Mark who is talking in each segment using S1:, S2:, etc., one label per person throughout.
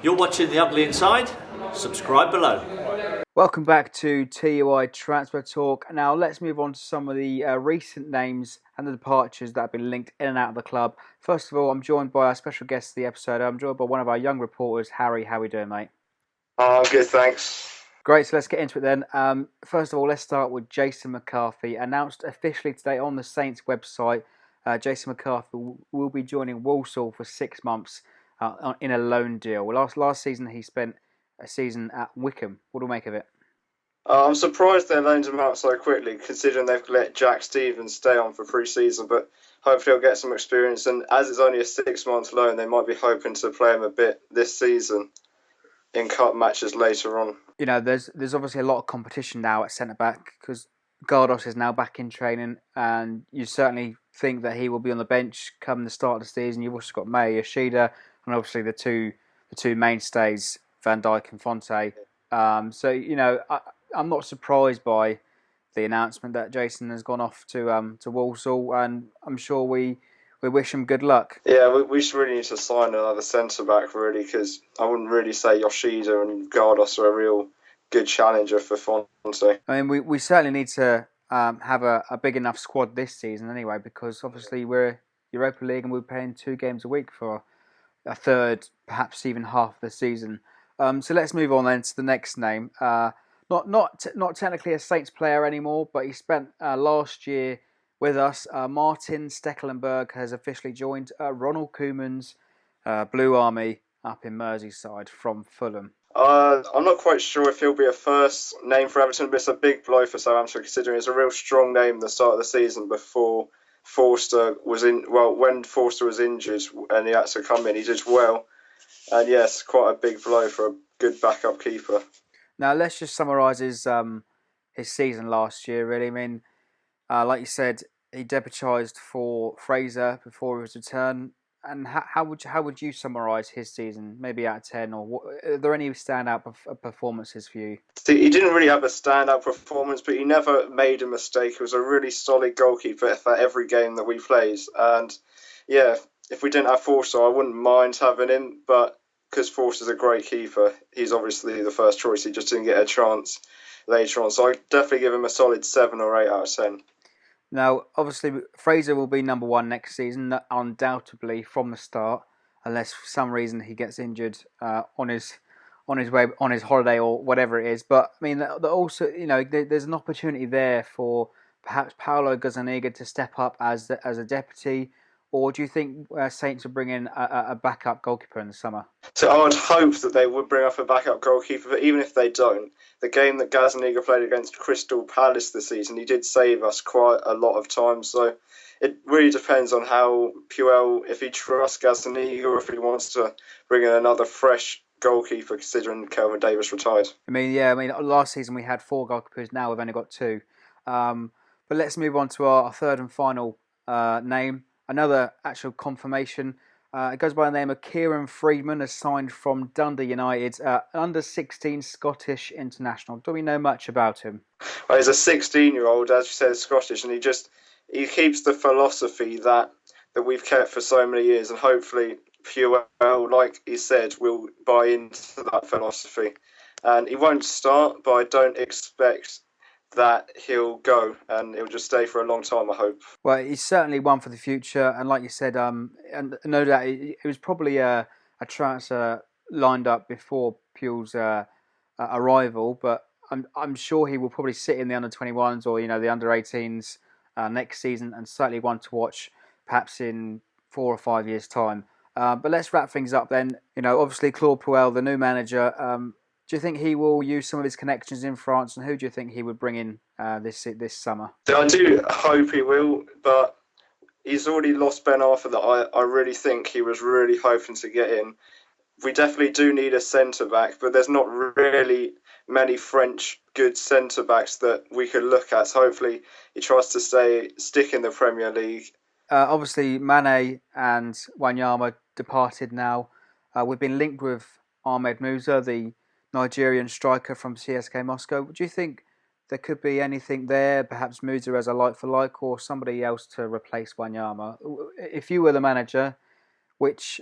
S1: You're watching The Ugly Inside? Subscribe below.
S2: Welcome back to TUI Transfer Talk. Now let's move on to some of the recent names and the departures that have been linked in and out of the club. First of all, I'm joined by our special guest of the episode. I'm joined by one of our young reporters, Harry. How are we doing, mate?
S3: I'm good, thanks.
S2: Great, so let's get into it then. First of all, let's start with Jason McCarthy. Announced officially today on the Saints website, Jason McCarthy will be joining Walsall for 6 months in a loan deal. Well, last season he spent a season at Wycombe. What do we make of it?
S3: I'm surprised they loaned him out so quickly, considering they've let Jack Stevens stay on for pre-season, but hopefully he'll get some experience. And as it's only a 6-month loan, they might be hoping to play him a bit this season in cup matches later on.
S2: You know, there's obviously a lot of competition now at centre-back because Gardos is now back in training, and you certainly think that he will be on the bench come the start of the season. You've also got May, Yoshida, and obviously the two mainstays, Van Dijk and Fonte. So, you know, I'm not surprised by the announcement that Jason has gone off to Walsall, and I'm sure we wish him good luck.
S3: Yeah, we should really need to sign another centre-back, really, because I wouldn't really say Yoshida and Gardos are a real good challenger for Fonte.
S2: I mean, we certainly need to have a big enough squad this season anyway, because obviously we're Europa League and we're playing 2 games a week for a third, perhaps even half the season. So let's move on then to the next name. Not technically a Saints player anymore, but he spent last year with us. Martin Stekelenburg has officially joined Ronald Koeman's Blue Army up in Merseyside from Fulham.
S3: I'm not quite sure if he'll be a first name for Everton, but it's a big blow for Southampton, considering it's a real strong name at the start of the season before Forster was in. Well, when Forster was injured and he had to come in, he did well. And yes, quite a big blow for a good backup keeper.
S2: Now let's just summarise his season last year. Really, I mean, like you said, he deputised for Fraser before his return. And how would you summarise his season? Maybe out of 10, or are there any standout performances for you?
S3: See, he didn't really have a standout performance, but he never made a mistake. He was a really solid goalkeeper for every game that we played. And yeah, if we didn't have Forster, I wouldn't mind having him, but because Forster's a great keeper, he's obviously the first choice. He just didn't get a chance later on. So I'd definitely give him a solid 7 or 8 out of 10.
S2: Now, obviously, Fraser will be number 1 next season, undoubtedly from the start, unless for some reason he gets injured on his holiday or whatever it is. But I mean, also, you know, there's an opportunity there for perhaps Paolo Gazzaniga to step up as a deputy. Or do you think Saints will bring in a backup goalkeeper in the summer?
S3: So I would hope that they would bring up a backup goalkeeper, but even if they don't, the game that Gazzaniga played against Crystal Palace this season, he did save us quite a lot of times. So it really depends on how Puel, if he trusts Gazzaniga or if he wants to bring in another fresh goalkeeper, considering Kelvin Davis retired.
S2: I mean, last season we had 4 goalkeepers. Now we've only got 2. But let's move on to our third and final name. Another actual confirmation. It goes by the name of Kieran Friedman, has signed from Dundee United, under-16 Scottish international. Do we know much about him?
S3: Well, he's a 16-year-old, as you said, Scottish, and he keeps the philosophy that we've kept for so many years, and hopefully Puel, like he said, will buy into that philosophy. And he won't start, but I don't expect that he'll go, and he'll just stay for a long time, I hope.
S2: Well, he's certainly one for the future, and like you said, and no doubt it was probably a transfer lined up before Puel's arrival, but I'm sure he will probably sit in the under-21s or the under-18s next season, and certainly one to watch perhaps in 4 or 5 years' time. But let's wrap things up then. Obviously Claude Puel, the new manager. Do you think he will use some of his connections in France, and who do you think he would bring in this summer?
S3: I do hope he will, but he's already lost Ben Arthur that I really think he was really hoping to get in. We definitely do need a centre-back, but there's not really many French good centre-backs that we could look at. So hopefully he tries to stick in the Premier League.
S2: Obviously, Mane and Wanyama departed now. We've been linked with Ahmed Musa, the Nigerian striker from CSK Moscow. Do you think there could be anything there, perhaps Musa as a like-for-like, or somebody else to replace Wanyama? If you were the manager, which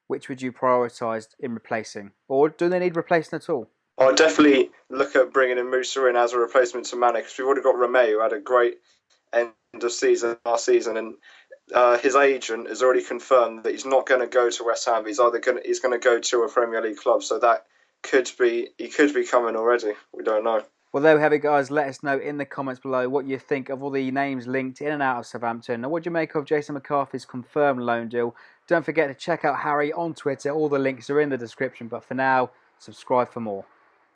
S2: which would you prioritise in replacing? Or do they need replacing at all?
S3: I'd definitely look at bringing in Musa in as a replacement to Mane, because we've already got Romeo, who had a great end of season last season, and his agent has already confirmed that he's not going to go to West Ham. He's going to go to a Premier League club. So he could be coming already. We don't know.
S2: Well, there we have it, guys. Let us know in the comments below what you think of all the names linked in and out of Southampton. And what do you make of Jason McCarthy's confirmed loan deal? Don't forget to check out Harry on Twitter. All the links are in the description. But for now, subscribe for more.